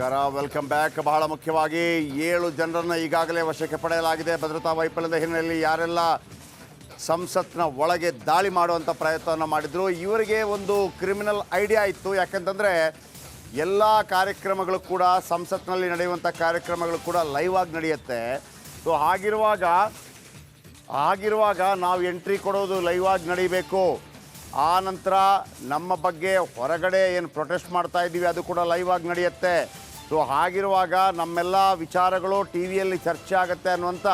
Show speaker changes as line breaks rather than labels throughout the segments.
ನಮಸ್ಕಾರ, welcome back. ಬಹಳ ಮುಖ್ಯವಾಗಿ 7 ಜನರನ್ನು ಈಗಾಗಲೇ ವಶಕ್ಕೆ ಪಡೆಯಲಾಗಿದೆ. ಭದ್ರತಾ ವೈಫಲ್ಯದ ಹಿನ್ನೆಲೆಯಲ್ಲಿ ಯಾರೆಲ್ಲ ಸಂಸತ್ನ ಒಳಗೆ ದಾಳಿ ಮಾಡುವಂಥ ಪ್ರಯತ್ನವನ್ನು ಮಾಡಿದ್ರು, ಇವರಿಗೆ ಒಂದು ಕ್ರಿಮಿನಲ್ ಐಡಿಯಾ ಇತ್ತು. ಯಾಕೆಂತಂದರೆ ಎಲ್ಲ ಕಾರ್ಯಕ್ರಮಗಳು ಕೂಡ ಸಂಸತ್ನಲ್ಲಿ ನಡೆಯುವಂಥ ಕಾರ್ಯಕ್ರಮಗಳು ಕೂಡ ಲೈವ್ ಆಗಿ ನಡೆಯುತ್ತೆ. ಸೊ ಹಾಗಿರುವಾಗ ನಾವು ಎಂಟ್ರಿ ಕೊಡೋದು ಲೈವ್ ಆಗಿ ನಡೀಬೇಕು. ಆ ನಂತರ ನಮ್ಮ ಬಗ್ಗೆ ಹೊರಗಡೆ ಏನು ಪ್ರೊಟೆಸ್ಟ್ ಮಾಡ್ತಾ ಇದ್ದೀವಿ ಅದು ಕೂಡ ಲೈವ್ ಆಗಿ ನಡೆಯುತ್ತೆ. ಸೊ ಹಾಗಿರುವಾಗ ನಮ್ಮೆಲ್ಲ ವಿಚಾರಗಳು ಟಿ ವಿಯಲ್ಲಿ ಚರ್ಚೆ ಆಗುತ್ತೆ ಅನ್ನುವಂಥ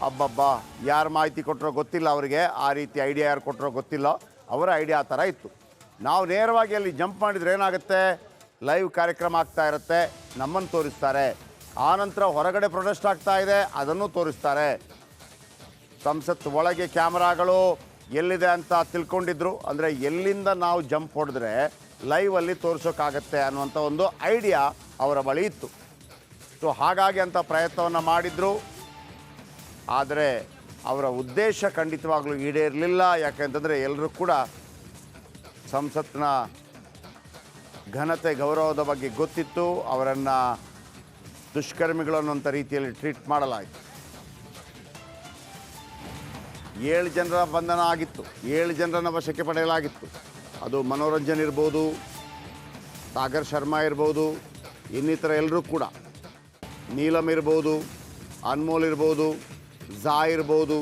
ಅಬ್ಬಬ್ಬಾ ಯಾರು ಮಾಹಿತಿ ಕೊಟ್ಟರೋ ಗೊತ್ತಿಲ್ಲ, ಅವರಿಗೆ ಆ ರೀತಿ ಐಡಿಯಾ ಯಾರು ಕೊಟ್ಟರೋ ಗೊತ್ತಿಲ್ಲ, ಅವರ ಐಡಿಯಾ ಆ ಥರ ಇತ್ತು. ನಾವು ನೇರವಾಗಿ ಅಲ್ಲಿ ಜಂಪ್ ಮಾಡಿದರೆ ಏನಾಗುತ್ತೆ, ಲೈವ್ ಕಾರ್ಯಕ್ರಮ ಆಗ್ತಾ ಇರುತ್ತೆ, ನಮ್ಮನ್ನು ತೋರಿಸ್ತಾರೆ. ಆನಂತರ ಹೊರಗಡೆ ಪ್ರೊಟೆಸ್ಟ್ ಆಗ್ತಾ ಇದೆ, ಅದನ್ನು ತೋರಿಸ್ತಾರೆ. ಸಂಸತ್ ಒಳಗೆ ಕ್ಯಾಮ್ರಾಗಳು ಎಲ್ಲಿದೆ ಅಂತ ತಿಳ್ಕೊಂಡಿದ್ರು, ಅಂದರೆ ಎಲ್ಲಿಂದ ನಾವು ಜಂಪ್ ಹೊಡೆದ್ರೆ ಲೈವಲ್ಲಿ ತೋರಿಸೋಕ್ಕಾಗತ್ತೆ ಅನ್ನುವಂಥ ಒಂದು ಐಡಿಯಾ ಅವರ ಬಳಿ ಇತ್ತು. ಸೊ ಹಾಗಾಗಿ ಅಂತ ಪ್ರಯತ್ನವನ್ನು ಮಾಡಿದರು. ಆದರೆ ಅವರ ಉದ್ದೇಶ ಖಂಡಿತವಾಗಲೂ ಈಡೇರಲಿಲ್ಲ. ಯಾಕೆಂತಂದರೆ ಎಲ್ಲರೂ ಕೂಡ ಸಂಸತ್ನ ಘನತೆ ಗೌರವದ ಬಗ್ಗೆ ಗೊತ್ತಿತ್ತು. ಅವರನ್ನು ದುಷ್ಕರ್ಮಿಗಳು ಅನ್ನುವಂಥ ರೀತಿಯಲ್ಲಿ ಟ್ರೀಟ್ ಮಾಡಲಾಯಿತು. 7 ಜನರ ಬಂಧನ ಆಗಿತ್ತು, 7 ಜನರನ್ನು ವಶಕ್ಕೆ ಪಡೆಯಲಾಗಿತ್ತು. ಅದು ಮನೋರಂಜನ್ ಇರ್ಬೋದು, ಸಾಗರ್ ಶರ್ಮಾ ಇರ್ಬೋದು, ಇನ್ನಿತರ ಎಲ್ಲರೂ ಕೂಡ, ನೀಲಮ್ ಇರ್ಬೋದು, ಅನ್ಮೋಲ್ ಇರ್ಬೋದು, ಝಾ ಇರ್ಬೋದು,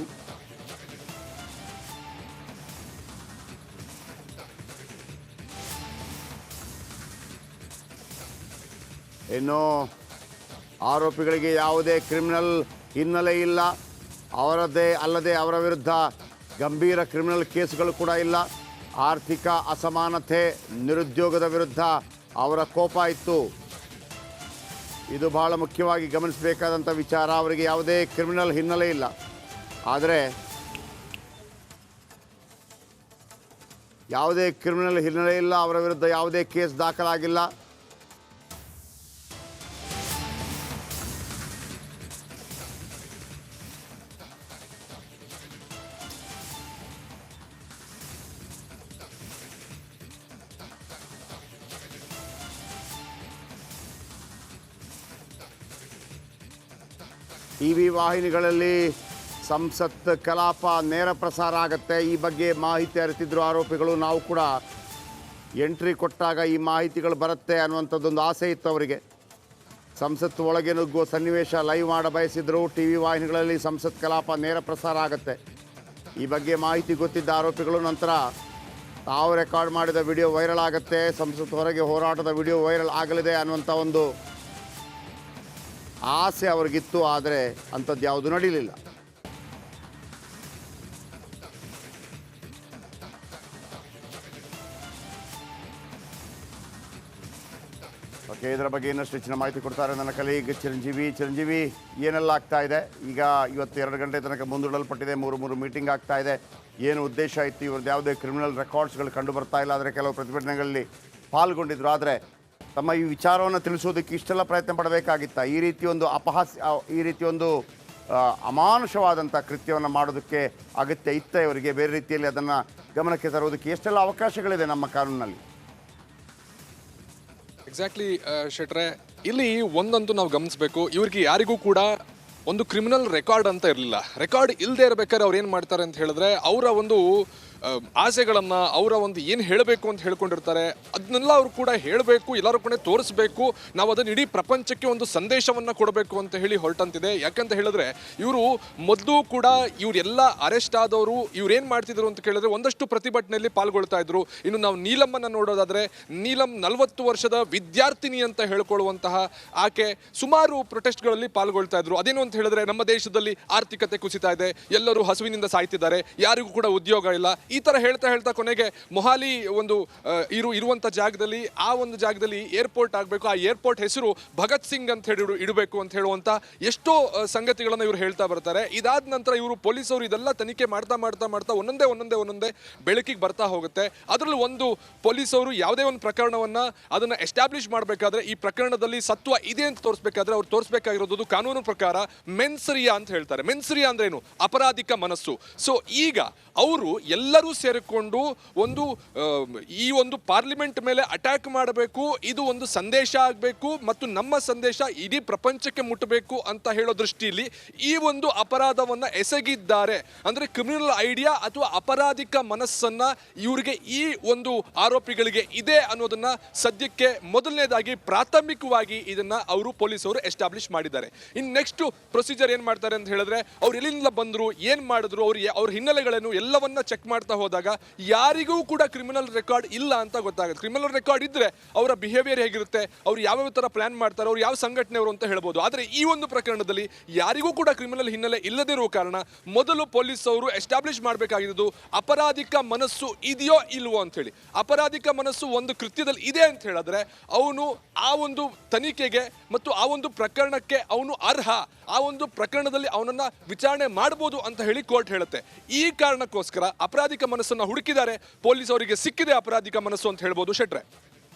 ಇನ್ನು ಆರೋಪಿಗಳಿಗೆ ಯಾವುದೇ ಕ್ರಿಮಿನಲ್ ಹಿನ್ನೆಲೆ ಇಲ್ಲ. ಅವರದ್ದೇ ಅಲ್ಲದೆ ಅವರ ವಿರುದ್ಧ ಗಂಭೀರ ಕ್ರಿಮಿನಲ್ ಕೇಸುಗಳು ಕೂಡ ಇಲ್ಲ. ಆರ್ಥಿಕ ಅಸಮಾನತೆ, ನಿರುದ್ಯೋಗದ ವಿರುದ್ಧ ಅವರ ಕೋಪ ಇತ್ತು. ಇದು ಬಹಳ ಮುಖ್ಯವಾಗಿ ಗಮನಿಸಬೇಕಾದಂಥ ವಿಚಾರ. ಅವರಿಗೆ ಯಾವುದೇ ಕ್ರಿಮಿನಲ್ ಹಿನ್ನೆಲೆ ಇಲ್ಲ. ಆದರೆ ಯಾವುದೇ ಕ್ರಿಮಿನಲ್ ಹಿನ್ನೆಲೆ ಇಲ್ಲ, ಅವರ ವಿರುದ್ಧ ಯಾವುದೇ ಕೇಸ್ ದಾಖಲಾಗಿಲ್ಲ. ಟಿ ವಿ ವಾಹಿನಿಗಳಲ್ಲಿ ಸಂಸತ್ ಕಲಾಪ ನೇರ ಪ್ರಸಾರ ಆಗುತ್ತೆ. ಈ ಬಗ್ಗೆ ಮಾಹಿತಿ ಅರಿತಿದ್ರು ಆರೋಪಿಗಳು. ನಾವು ಕೂಡ ಎಂಟ್ರಿ ಕೊಟ್ಟಾಗ ಈ ಮಾಹಿತಿಗಳು ಬರುತ್ತೆ ಅನ್ನುವಂಥದ್ದೊಂದು ಆಸೆ ಇತ್ತು ಅವರಿಗೆ. ಸಂಸತ್ ಒಳಗೆ ನುಗ್ಗುವ ಸನ್ನಿವೇಶ ಲೈವ್ ಮಾಡ ಬಯಸಿದ್ರು. ಟಿ ವಿ ವಾಹಿನಿಗಳಲ್ಲಿ ಸಂಸತ್ ಕಲಾಪ ನೇರ ಪ್ರಸಾರ ಆಗುತ್ತೆ. ಈ ಬಗ್ಗೆ ಮಾಹಿತಿ ಗೊತ್ತಿದ್ದ ಆರೋಪಿಗಳು ನಂತರ ತಾವು ರೆಕಾರ್ಡ್ ಮಾಡಿದ ವಿಡಿಯೋ ವೈರಲ್ ಆಗುತ್ತೆ, ಸಂಸತ್ ಹೊರಗೆ ಹೋರಾಟದ ವಿಡಿಯೋ ವೈರಲ್ ಆಗಲಿದೆ ಅನ್ನುವಂಥ ಒಂದು ಆಸೆ ಅವ್ರಿಗಿತ್ತು. ಆದರೆ ಅಂಥದ್ದು ಯಾವುದು ನಡೀಲಿಲ್ಲ. ಓಕೆ, ಇದರ ಬಗ್ಗೆ ಇನ್ನಷ್ಟು ಹೆಚ್ಚಿನ ಮಾಹಿತಿ ಕೊಡ್ತಾರೆ ನನ್ನ ಕಲೀಗ್ ಚಿರಂಜೀವಿ. ಏನೆಲ್ಲ ಆಗ್ತಾ ಇದೆ ಈಗ? ಇವತ್ತು 2 ಗಂಟೆ ತನಕ ಮುಂದೂಡಲ್ಪಟ್ಟಿದೆ. 3 ಮೀಟಿಂಗ್ ಆಗ್ತಾ ಇದೆ. ಏನು ಉದ್ದೇಶ ಇತ್ತು? ಇವ್ರದ್ದು ಯಾವುದೇ ಕ್ರಿಮಿನಲ್ ರೆಕಾರ್ಡ್ಸ್ಗಳು ಕಂಡು ಬರ್ತಾ ಇಲ್ಲ. ಆದರೆ ಕೆಲವು ಪ್ರತಿಭಟನೆಗಳಲ್ಲಿ ಪಾಲ್ಗೊಂಡಿದ್ರು. ಆದರೆ ತಮ್ಮ ಈ ವಿಚಾರವನ್ನು ತಿಳಿಸೋದಕ್ಕೆ ಇಷ್ಟೆಲ್ಲ ಪ್ರಯತ್ನ ಪಡಬೇಕಾಗಿತ್ತ? ಈ ರೀತಿ ಒಂದು ಈ ರೀತಿ ಒಂದು ಅಮಾನುಷವಾದಂಥ ಕೃತ್ಯವನ್ನು ಮಾಡೋದಕ್ಕೆ ಅಗತ್ಯ ಇತ್ತ ಇವರಿಗೆ? ಬೇರೆ ರೀತಿಯಲ್ಲಿ ಅದನ್ನು ಗಮನಕ್ಕೆ ತರುವುದಕ್ಕೆ ಎಷ್ಟೆಲ್ಲ ಅವಕಾಶಗಳಿದೆ ನಮ್ಮ ಕಾನೂನಿನಲ್ಲಿ?
ಎಕ್ಸಾಕ್ಟ್ಲಿ ಶೆಟ್ರೆ, ಇಲ್ಲಿ ಒಂದಂತೂ ನಾವು ಗಮನಿಸಬೇಕು, ಇವ್ರಿಗೆ ಯಾರಿಗೂ ಕೂಡ ಒಂದು ಕ್ರಿಮಿನಲ್ ರೆಕಾರ್ಡ್ ಅಂತ ಇರಲಿಲ್ಲ. ರೆಕಾರ್ಡ್ ಇಲ್ಲದೆ ಇರಬೇಕಾದ್ರೆ ಅವ್ರು ಏನು ಮಾಡ್ತಾರೆ ಅಂತ ಹೇಳಿದ್ರೆ, ಅವರ ಒಂದು ಆಸೆಗಳನ್ನು, ಅವರ ಒಂದು ಏನು ಹೇಳಬೇಕು ಅಂತ ಹೇಳ್ಕೊಂಡಿರ್ತಾರೆ, ಅದನ್ನೆಲ್ಲ ಅವರು ಕೂಡ ಹೇಳಬೇಕು, ಎಲ್ಲರೂ ಕೂಡ ತೋರಿಸ್ಬೇಕು, ನಾವು ಅದನ್ನು ಇಡೀ ಪ್ರಪಂಚಕ್ಕೆ ಒಂದು ಸಂದೇಶವನ್ನು ಕೊಡಬೇಕು ಅಂತ ಹೇಳಿ ಹೊರಟಂತಿದೆ. ಯಾಕಂತ ಹೇಳಿದ್ರೆ ಇವರು ಮೊದಲು ಕೂಡ ಇವರೆಲ್ಲ ಅರೆಸ್ಟ್ ಆದವರು ಇವ್ರೇನು ಮಾಡ್ತಿದ್ರು ಅಂತ ಕೇಳಿದ್ರೆ ಒಂದಷ್ಟು ಪ್ರತಿಭಟನೆಯಲ್ಲಿ ಪಾಲ್ಗೊಳ್ತಾ ಇದ್ರು. ಇನ್ನು ನಾವು ನೀಲಮ್ಮನ್ನು ನೋಡೋದಾದರೆ, ನೀಲಮ್ 40 ವರ್ಷದ ವಿದ್ಯಾರ್ಥಿನಿ ಅಂತ ಹೇಳ್ಕೊಳ್ಳುವಂತಹ ಆಕೆ ಸುಮಾರು ಪ್ರೊಟೆಸ್ಟ್ಗಳಲ್ಲಿ ಪಾಲ್ಗೊಳ್ತಾ ಇದ್ರು. ಅದೇನು ಅಂತ ಹೇಳಿದ್ರೆ, ನಮ್ಮ ದೇಶದಲ್ಲಿ ಆರ್ಥಿಕತೆ ಕುಸಿತಾ ಇದೆ, ಎಲ್ಲರೂ ಹಸುವಿನಿಂದ ಸಾಯ್ತಿದ್ದಾರೆ, ಯಾರಿಗೂ ಕೂಡ ಉದ್ಯೋಗ ಇಲ್ಲ, ಈ ತರ ಹೇಳ್ತಾ ಕೊನೆಗೆ ಮೊಹಾಲಿ ಒಂದು ಇರುವಂತ ಜಾಗದಲ್ಲಿ, ಆ ಒಂದು ಜಾಗದಲ್ಲಿ ಏರ್ಪೋರ್ಟ್ ಆಗಬೇಕು, ಆ ಏರ್ಪೋರ್ಟ್ ಹೆಸರು ಭಗತ್ ಸಿಂಗ್ ಅಂತ ಹೇಳಿ ಇಡಬೇಕು ಅಂತ ಹೇಳುವಂತ ಎಷ್ಟೋ ಸಂಗತಿಗಳನ್ನ ಇವರು ಹೇಳ್ತಾ ಬರ್ತಾರೆ. ಇದಾದ ನಂತರ ಇವರು ಪೊಲೀಸರು ಇದೆಲ್ಲ ತನಿಖೆ ಮಾಡ್ತಾ ಒಂದೊಂದೇ ಬೆಳಕಿಗೆ ಬರ್ತಾ ಹೋಗುತ್ತೆ. ಅದರಲ್ಲಿ ಒಂದು ಪೊಲೀಸರು ಯಾವುದೇ ಒಂದು ಪ್ರಕರಣವನ್ನ ಅದನ್ನ ಎಸ್ಟಾಬ್ಲಿಷ್ ಮಾಡಬೇಕಾದ್ರೆ, ಈ ಪ್ರಕರಣದಲ್ಲಿ ಸತ್ವ ಇದೆ ಅಂತ ತೋರಿಸಬೇಕಾದ್ರೆ ಅವ್ರು ತೋರಿಸಬೇಕಾಗಿರೋದು ಕಾನೂನು ಪ್ರಕಾರ ಮೆನ್ಸರಿಯಾ ಅಂತ ಹೇಳ್ತಾರೆ. ಮೆನ್ಸರಿಯಾ ಅಂದ್ರೆ ಏನು? ಅಪರಾಧಿಕ ಮನಸ್ಸು. ಸೊ ಈಗ ಅವರು ಎಲ್ಲ ಎಲ್ಲರೂ ಸೇರಿಕೊಂಡು ಈ ಒಂದು ಪಾರ್ಲಿಮೆಂಟ್ ಮೇಲೆ ಅಟ್ಯಾಕ್ ಮಾಡಬೇಕು, ಇದು ಒಂದು ಸಂದೇಶ ಆಗಬೇಕು ಮತ್ತು ನಮ್ಮ ಸಂದೇಶ ಇಡೀ ಪ್ರಪಂಚಕ್ಕೆ ಮುಟ್ಟಬೇಕು ಅಂತ ಹೇಳೋ ದೃಷ್ಟಿಯಲ್ಲಿ ಈ ಒಂದು ಅಪರಾಧವನ್ನ ಎಸಗಿದ್ದಾರೆ. ಅಂದ್ರೆ ಕ್ರಿಮಿನಲ್ ಐಡಿಯಾ ಅಥವಾ ಅಪರಾಧಿಕ ಮನಸ್ಸನ್ನ ಇವರಿಗೆ ಈ ಒಂದು ಆರೋಪಿಗಳಿಗೆ ಇದೆ ಅನ್ನೋದನ್ನ ಸದ್ಯಕ್ಕೆ ಮೊದಲನೇದಾಗಿ ಪ್ರಾಥಮಿಕವಾಗಿ ಇದನ್ನ ಅವರು ಪೊಲೀಸರು ಎಸ್ಟಾಬ್ಲಿಷ್ ಮಾಡಿದ್ದಾರೆ. ಇನ್ನು ನೆಕ್ಸ್ಟ್ ಪ್ರೊಸೀಜರ್ ಏನ್ ಮಾಡ್ತಾರೆ ಅಂತ ಹೇಳಿದ್ರೆ ಅವ್ರು ಎಲ್ಲಿಂದ ಬಂದ್ರು, ಏನ್ ಮಾಡಿದ್ರು, ಅವ್ರ ಹಿನ್ನೆಲೆಗಳನ್ನು ಎಲ್ಲವನ್ನ ಚೆಕ್ ಮಾಡ್ತಾ ಹೋದಾಗ ಯಾರಿಗೂ ಕೂಡ ಕ್ರಿಮಿನಲ್ ರೆಕಾರ್ಡ್ ಇಲ್ಲ ಅಂತ ಗೊತ್ತಾಗುತ್ತೆ. ಕ್ರಿಮಿನಲ್ ರೆಕಾರ್ಡ್ ಇದ್ರೆ ಅವರ ಬಿಹೇವಿಯರ್ ಹೇಗಿರುತ್ತೆ, ಅವ್ರು ಯಾವ ತರ ಪ್ಲಾನ್ ಮಾಡ್ತಾರೆ, ಅವ್ರು ಯಾವ ಸಂಘಟನೆಯವರು ಅಂತ ಹೇಳ್ಬೋದು. ಆದ್ರೆ ಈ ಒಂದು ಪ್ರಕರಣದಲ್ಲಿ ಯಾರಿಗೂ ಕೂಡ ಕ್ರಿಮಿನಲ್ ಹಿನ್ನೆಲೆ ಇಲ್ಲದಿರುವ ಕಾರಣ ಮೊದಲು ಪೊಲೀಸ್ ಅವರು ಎಸ್ಟಾಬ್ಲಿಷ್ ಮಾಡಬೇಕಾಗಿದ್ದು ಅಪರಾಧಿಕ ಮನಸ್ಸು ಇದೆಯೋ ಇಲ್ವೋ ಅಂತ ಹೇಳಿ. ಅಪರಾಧಿಕ ಮನಸ್ಸು ಒಂದು ಕೃತ್ಯದಲ್ಲಿ ಇದೆ ಅಂತ ಹೇಳಿದ್ರೆ ಅವನು ಆ ಒಂದು ತನಿಖೆಗೆ ಮತ್ತು ಆ ಒಂದು ಪ್ರಕರಣಕ್ಕೆ ಅವನು ಅರ್ಹ, ಆ ಒಂದು ಪ್ರಕರಣದಲ್ಲಿ ಅವನನ್ನ ವಿಚಾರಣೆ ಮಾಡಬಹುದು ಅಂತ ಹೇಳಿ ಕೋರ್ಟ್ ಹೇಳುತ್ತೆ. ಈ ಕಾರಣಕ್ಕೋಸ್ಕರ ಅಪರಾಧಿಕ ಮನಸ್ಸನ್ನ ಹುಡುಕಿದ್ದಾರೆ, ಪೊಲೀಸ್ ಅವರಿಗೆ ಸಿಕ್ಕಿದೆ ಅಪರಾಧಿಕ ಮನಸ್ಸು ಅಂತ ಹೇಳ್ಬೋದು. ಶೆಟ್ರೆ,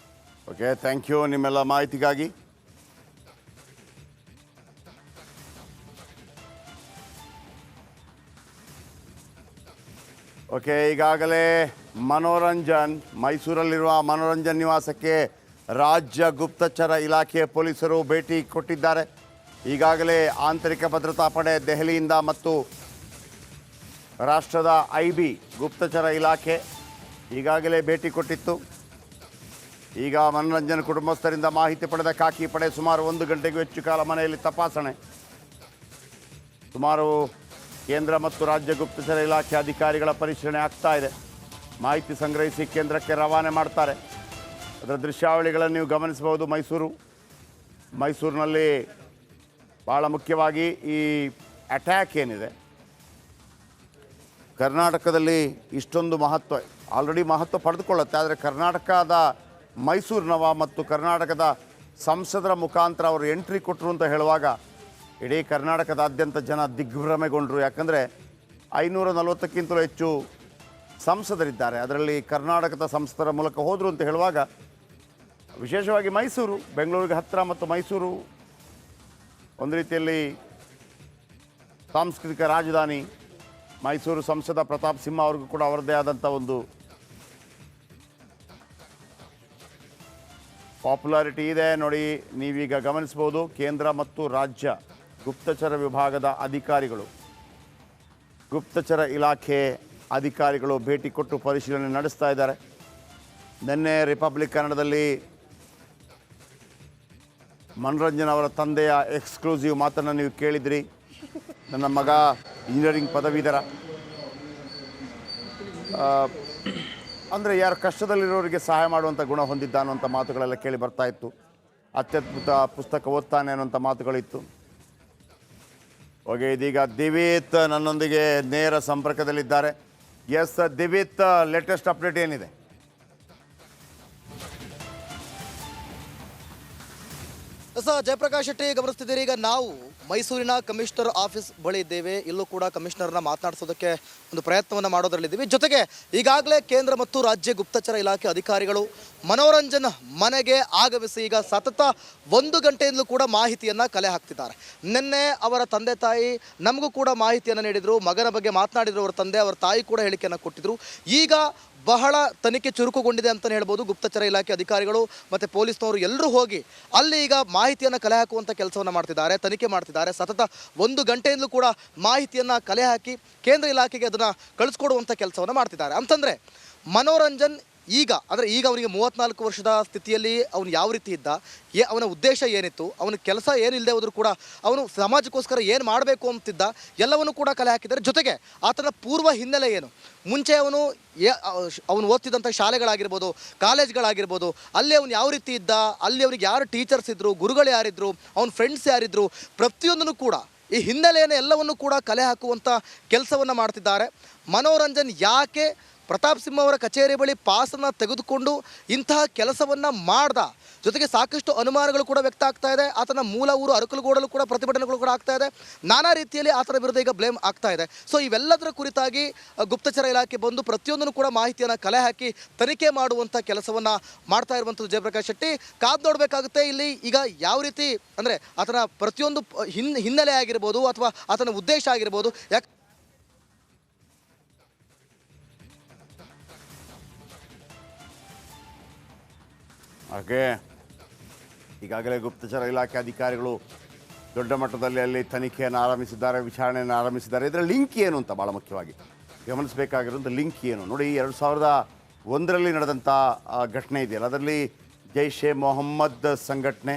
ಓಕೆ, ಥ್ಯಾಂಕ್ ಯು ನಿಮ್ಮೆಲ್ಲ ಮಾಹಿತಿಗಾಗಿ. ಓಕೆ, ಈಗಾಗಲೇ ಮನೋರಂಜನ್ ಮೈಸೂರಲ್ಲಿರುವ ಮನೋರಂಜನ್ ನಿವಾಸಕ್ಕೆ ರಾಜ್ಯ ಗುಪ್ತಚರ ಇಲಾಖೆ ಪೊಲೀಸರು ಭೇಟಿ ಕೊಟ್ಟಿದ್ದಾರೆ. ಈಗಾಗಲೇ ಆಂತರಿಕ ಭದ್ರತಾ ಪಡೆ ದೆಹಲಿಯಿಂದ ಮತ್ತು ರಾಷ್ಟ್ರದ IB ಗುಪ್ತಚರ ಇಲಾಖೆ ಈಗಾಗಲೇ ಭೇಟಿ ಕೊಟ್ಟಿತ್ತು. ಈಗ ಮನೋರಂಜನ್ ಕುಟುಂಬಸ್ಥರಿಂದ ಮಾಹಿತಿ ಪಡೆದ ಖಾಕಿ ಪಡೆ ಸುಮಾರು 1 ಗಂಟೆಗೂ ಹೆಚ್ಚು ಕಾಲ ಮನೆಯಲ್ಲಿ ತಪಾಸಣೆ. ಸುಮಾರು ಕೇಂದ್ರ ಮತ್ತು ರಾಜ್ಯ ಗುಪ್ತಚರ ಇಲಾಖೆ ಅಧಿಕಾರಿಗಳ ಪರಿಶೀಲನೆ ಆಗ್ತಾ ಇದೆ. ಮಾಹಿತಿ ಸಂಗ್ರಹಿಸಿ ಕೇಂದ್ರಕ್ಕೆ ರವಾನೆ ಮಾಡ್ತಾರೆ. ಅದರ ದೃಶ್ಯಾವಳಿಗಳನ್ನು ನೀವು ಗಮನಿಸಬಹುದು. ಮೈಸೂರಿನಲ್ಲಿ ಭಾಳ ಮುಖ್ಯವಾಗಿ ಈ ಅಟ್ಯಾಕ್ ಏನಿದೆ, ಕರ್ನಾಟಕದಲ್ಲಿ ಇಷ್ಟೊಂದು ಮಹತ್ವ ಆಲ್ರೆಡಿ ಮಹತ್ವ ಪಡೆದುಕೊಳ್ಳುತ್ತೆ. ಆದರೆ ಕರ್ನಾಟಕದ ಮೈಸೂರಿನವ ಮತ್ತು ಕರ್ನಾಟಕದ ಸಂಸದರ ಮುಖಾಂತರ ಅವರು ಎಂಟ್ರಿ ಕೊಟ್ಟರು ಅಂತ ಹೇಳುವಾಗ ಇಡೀ ಕರ್ನಾಟಕದಾದ್ಯಂತ ಜನ ದಿಗ್ಭ್ರಮೆಗೊಂಡರು. ಯಾಕಂದರೆ 540ಕ್ಕಿಂತಲೂ ಹೆಚ್ಚು ಸಂಸದರಿದ್ದಾರೆ, ಅದರಲ್ಲಿ ಕರ್ನಾಟಕದ ಸಂಸದರ ಮೂಲಕ ಹೋದರು ಅಂತ ಹೇಳುವಾಗ ವಿಶೇಷವಾಗಿ ಮೈಸೂರು ಬೆಂಗಳೂರಿಗೆ ಹತ್ತಿರ ಮತ್ತು ಮೈಸೂರು ಒಂದು ರೀತಿಯಲ್ಲಿ ಸಾಂಸ್ಕೃತಿಕ ರಾಜಧಾನಿ. ಮೈಸೂರು ಸಂಸದ ಪ್ರತಾಪ್ ಸಿಂಹ ಅವ್ರಿಗೂ ಕೂಡ ಅವರದ್ದೇ ಆದಂಥ ಒಂದು ಪಾಪ್ಯುಲಾರಿಟಿ ಇದೆ. ನೋಡಿ, ನೀವೀಗ ಗಮನಿಸ್ಬೋದು, ಕೇಂದ್ರ ಮತ್ತು ರಾಜ್ಯ ಗುಪ್ತಚರ ವಿಭಾಗದ ಅಧಿಕಾರಿಗಳು, ಗುಪ್ತಚರ ಇಲಾಖೆ ಅಧಿಕಾರಿಗಳು ಭೇಟಿ ಕೊಟ್ಟು ಪರಿಶೀಲನೆ ನಡೆಸ್ತಾ ಇದ್ದಾರೆ. ನಿನ್ನೆ ರಿಪಬ್ಲಿಕ್ ಕನ್ನಡದಲ್ಲಿ ಮನೋರಂಜನ್ ಅವರ ತಂದೆಯ ಎಕ್ಸ್ಕ್ಲೂಸಿವ್ ಮಾತನ್ನು ನೀವು ಕೇಳಿದ್ರಿ. ನನ್ನ ಮಗ ಇಂಜಿನಿಯರಿಂಗ್ ಪದವೀಧರ, ಅಂದರೆ ಯಾರು ಕಷ್ಟದಲ್ಲಿರೋರಿಗೆ ಸಹಾಯ ಮಾಡುವಂಥ ಗುಣ ಹೊಂದಿದ್ದ ಅನ್ನುವಂಥ ಮಾತುಗಳೆಲ್ಲ ಕೇಳಿ ಬರ್ತಾ ಇತ್ತು. ಅತ್ಯದ್ಭುತ ಪುಸ್ತಕ ಓದ್ತಾನೆ ಅನ್ನುವಂಥ ಮಾತುಗಳಿತ್ತು. ಓಕೆ, ಇದೀಗ ದಿವಿತ್ ನನ್ನೊಂದಿಗೆ ನೇರ ಸಂಪರ್ಕದಲ್ಲಿದ್ದಾರೆ. ಎಸ್ ದಿವಿತ್, ಲೇಟೆಸ್ಟ್ ಅಪ್ಡೇಟ್ ಏನಿದೆ?
ಜಯಪ್ರಕಾಶ್ ಶೆಟ್ಟಿ ಗಮನಿಸ್ತಿದ್ದೀರಿ. ಈಗ ನಾವು ಮೈಸೂರಿನ ಕಮಿಷನರ್ ಆಫೀಸ್ ಬಳಿ ಇದ್ದೇವೆ. ಇಲ್ಲೂ ಕೂಡ ಕಮಿಷನರ್ನ ಮಾತನಾಡಿಸೋದಕ್ಕೆ ಒಂದು ಪ್ರಯತ್ನವನ್ನು ಮಾಡೋದರಲ್ಲಿದ್ದೀವಿ. ಜೊತೆಗೆ ಈಗಾಗಲೇ ಕೇಂದ್ರ ಮತ್ತು ರಾಜ್ಯ ಗುಪ್ತಚರ ಇಲಾಖೆ ಅಧಿಕಾರಿಗಳು ಮನೋರಂಜನ್ ಮನೆಗೆ ಆಗಮಿಸಿ ಈಗ ಸತತ 1 ಗಂಟೆಯಿಂದಲೂ ಕೂಡ ಮಾಹಿತಿಯನ್ನು ಕಲೆ ಹಾಕ್ತಿದ್ದಾರೆ. ನಿನ್ನೆ ಅವರ ತಂದೆ ತಾಯಿ ನಮಗೂ ಕೂಡ ಮಾಹಿತಿಯನ್ನು ನೀಡಿದರು. ಮಗನ ಬಗ್ಗೆ ಮಾತನಾಡಿದ್ರು ಅವರ ತಂದೆ, ಅವರ ತಾಯಿ ಕೂಡ ಹೇಳಿಕೆಯನ್ನು ಕೊಟ್ಟಿದ್ರು. ಈಗ ಬಹಳ ತನಿಖೆ ಚುರುಕುಗೊಂಡಿದೆ ಅಂತಲೇ ಹೇಳ್ಬೋದು. ಗುಪ್ತಚರ ಇಲಾಖೆ ಅಧಿಕಾರಿಗಳು ಮತ್ತು ಪೊಲೀಸ್ನವರು ಎಲ್ಲರೂ ಹೋಗಿ ಅಲ್ಲಿ ಈಗ ಮಾಹಿತಿಯನ್ನು ಕಲೆ ಹಾಕುವಂಥ ಕೆಲಸವನ್ನು ಮಾಡ್ತಿದ್ದಾರೆ, ತನಿಖೆ ಮಾಡ್ತಿದ್ದಾರೆ. ಸತತ 1 ಗಂಟೆಯಿಂದಲೂ ಕೂಡ ಮಾಹಿತಿಯನ್ನು ಕಲೆ ಹಾಕಿ ಕೇಂದ್ರ ಇಲಾಖೆಗೆ ಅದನ್ನು ಕಳಿಸ್ಕೊಡುವಂಥ ಕೆಲಸವನ್ನು ಮಾಡ್ತಿದ್ದಾರೆ. ಅಂತಂದರೆ ಮನೋರಂಜನ್ ಈಗ ಅವನಿಗೆ 34 ವರ್ಷದ ಸ್ಥಿತಿಯಲ್ಲಿ ಅವನು ಯಾವ ರೀತಿ ಇದ್ದ, ಅವನ ಉದ್ದೇಶ ಏನಿತ್ತು, ಅವನ ಕೆಲಸ ಏನಿಲ್ಲದೆ ಹೋದರೂ ಕೂಡ ಅವನು ಸಮಾಜಕ್ಕೋಸ್ಕರ ಏನು ಮಾಡಬೇಕು ಅಂತಿದ್ದ, ಎಲ್ಲವನ್ನೂ ಕೂಡ ಕಲೆ ಹಾಕಿದ್ದಾರೆ. ಜೊತೆಗೆ ಆತನ ಪೂರ್ವ ಹಿನ್ನೆಲೆ ಏನು, ಮುಂಚೆ ಅವನು ಓದ್ತಿದ್ದಂಥ ಶಾಲೆಗಳಾಗಿರ್ಬೋದು, ಕಾಲೇಜ್ಗಳಾಗಿರ್ಬೋದು, ಅಲ್ಲಿ ಅವನು ಯಾವ ರೀತಿ ಇದ್ದ, ಅಲ್ಲಿ ಅವ್ರಿಗೆ ಯಾರು ಟೀಚರ್ಸ್ ಇದ್ದರು, ಗುರುಗಳು ಯಾರಿದ್ರು, ಅವನ ಫ್ರೆಂಡ್ಸ್ ಯಾರಿದ್ರು, ಪ್ರತಿಯೊಂದನ್ನು ಕೂಡ ಈ ಹಿನ್ನೆಲೆಯನ್ನು ಎಲ್ಲವನ್ನೂ ಕೂಡ ಕಲೆ ಹಾಕುವಂಥ ಕೆಲಸವನ್ನು ಮಾಡ್ತಿದ್ದಾರೆ. ಮನೋರಂಜನ್ ಯಾಕೆ ಪ್ರತಾಪ್ ಸಿಂಹ ಅವರ ಕಚೇರಿ ಬಳಿ ಪಾಸನ್ನು ತೆಗೆದುಕೊಂಡು ಇಂತಹ ಕೆಲಸವನ್ನು ಮಾಡ್ದ, ಜೊತೆಗೆ ಸಾಕಷ್ಟು ಅನುಮಾನಗಳು ಕೂಡ ವ್ಯಕ್ತ ಆಗ್ತಾ ಇದೆ. ಆತನ ಮೂಲ ಊರು ಅರಕಲಗೂಡಲು ಕೂಡ ಪ್ರತಿಭಟನೆಗಳು ಕೂಡ ಆಗ್ತಾ ಇದೆ. ನಾನಾ ರೀತಿಯಲ್ಲಿ ಆತನ ವಿರುದ್ಧ ಈಗ ಬ್ಲೇಮ್ ಆಗ್ತಾ ಇದೆ. ಸೊ ಇವೆಲ್ಲದರ ಕುರಿತಾಗಿ ಗುಪ್ತಚರ ಇಲಾಖೆ ಬಂದು ಪ್ರತಿಯೊಂದನ್ನು ಕೂಡ ಮಾಹಿತಿಯನ್ನು ಕಲೆ ಹಾಕಿ ತನಿಖೆ ಮಾಡುವಂಥ ಕೆಲಸವನ್ನು ಮಾಡ್ತಾ ಇರುವಂಥದ್ದು. ಜಯಪ್ರಕಾಶ್ ಶೆಟ್ಟಿ, ಕಾದು ನೋಡಬೇಕಾಗುತ್ತೆ ಇಲ್ಲಿ ಈಗ ಯಾವ ರೀತಿ ಅಂದರೆ ಆತನ ಪ್ರತಿಯೊಂದು ಹಿನ್ನೆಲೆ ಆಗಿರ್ಬೋದು ಅಥವಾ ಆತನ ಉದ್ದೇಶ ಆಗಿರ್ಬೋದು.
ಹಾಗೆ ಈಗಾಗಲೇ ಗುಪ್ತಚರ ಇಲಾಖೆ ಅಧಿಕಾರಿಗಳು ದೊಡ್ಡ ಮಟ್ಟದಲ್ಲಿ ಅಲ್ಲಿ ತನಿಖೆಯನ್ನು ಆರಂಭಿಸಿದ್ದಾರೆ, ವಿಚಾರಣೆಯನ್ನು ಆರಂಭಿಸಿದ್ದಾರೆ. ಇದರ ಲಿಂಕ್ ಏನು ಅಂತ ಭಾಳ ಮುಖ್ಯವಾಗಿ ಗಮನಿಸಬೇಕಾಗಿರೋದು ಲಿಂಕ್ ಏನು ನೋಡಿ. 2001ರಲ್ಲಿ ನಡೆದಂಥ ಘಟನೆ ಇದೆಯಲ್ಲ, ಅದರಲ್ಲಿ ಜೈಷ್ ಎ ಮೊಹಮ್ಮದ್ ಸಂಘಟನೆ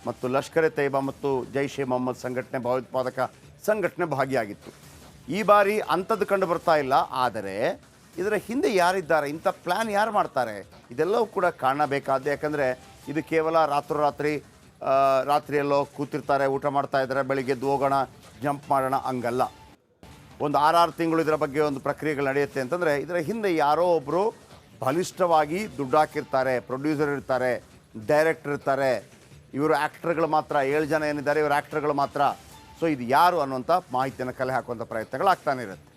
ಮತ್ತು ಲಷ್ಕರ್ ಎ ತೈಬಾ ಮತ್ತು ಜೈಷ್ ಎ ಮೊಹಮ್ಮದ್ ಸಂಘಟನೆ, ಭಯೋತ್ಪಾದಕ ಸಂಘಟನೆ ಭಾಗಿಯಾಗಿತ್ತು. ಈ ಬಾರಿ ಅಂಥದ್ದು ಕಂಡು ಬರ್ತಾ ಇಲ್ಲ. ಆದರೆ ಇದರ ಹಿಂದೆ ಯಾರಿದ್ದಾರೆ, ಇಂಥ ಪ್ಲ್ಯಾನ್ ಯಾರು ಮಾಡ್ತಾರೆ, ಇದೆಲ್ಲವೂ ಕೂಡ ಕಾಣಬೇಕಾದ್ದು. ಯಾಕಂದರೆ ಇದು ಕೇವಲ ರಾತ್ರಿಯೆಲ್ಲೋ ಕೂತಿರ್ತಾರೆ, ಊಟ ಮಾಡ್ತಾ ಇದ್ದಾರೆ, ಬೆಳಿಗ್ಗೆ ಎದ್ದು ಹೋಗೋಣ, ಜಂಪ್ ಮಾಡೋಣ, ಹಂಗಲ್ಲ. ಒಂದು 6 ತಿಂಗಳು ಇದರ ಬಗ್ಗೆ ಒಂದು ಪ್ರಕ್ರಿಯೆಗಳು ನಡೆಯುತ್ತೆ ಅಂತಂದರೆ ಇದರ ಹಿಂದೆ ಯಾರೋ ಒಬ್ಬರು ಬಲಿಷ್ಠವಾಗಿ ದುಡ್ಡು ಹಾಕಿರ್ತಾರೆ. ಪ್ರೊಡ್ಯೂಸರ್ ಇರ್ತಾರೆ, ಡೈರೆಕ್ಟರ್ ಇರ್ತಾರೆ, ಇವರು ಆ್ಯಕ್ಟರ್ಗಳು ಮಾತ್ರ, 7 ಜನ ಏನಿದ್ದಾರೆ ಇವರು ಆ್ಯಕ್ಟರ್ಗಳು ಮಾತ್ರ. ಸೊ ಇದು ಯಾರು ಅನ್ನುವಂಥ ಮಾಹಿತಿಯನ್ನು ಕಲೆ ಹಾಕುವಂಥ ಪ್ರಯತ್ನಗಳಾಗ್ತಾನೆ ಇರುತ್ತೆ.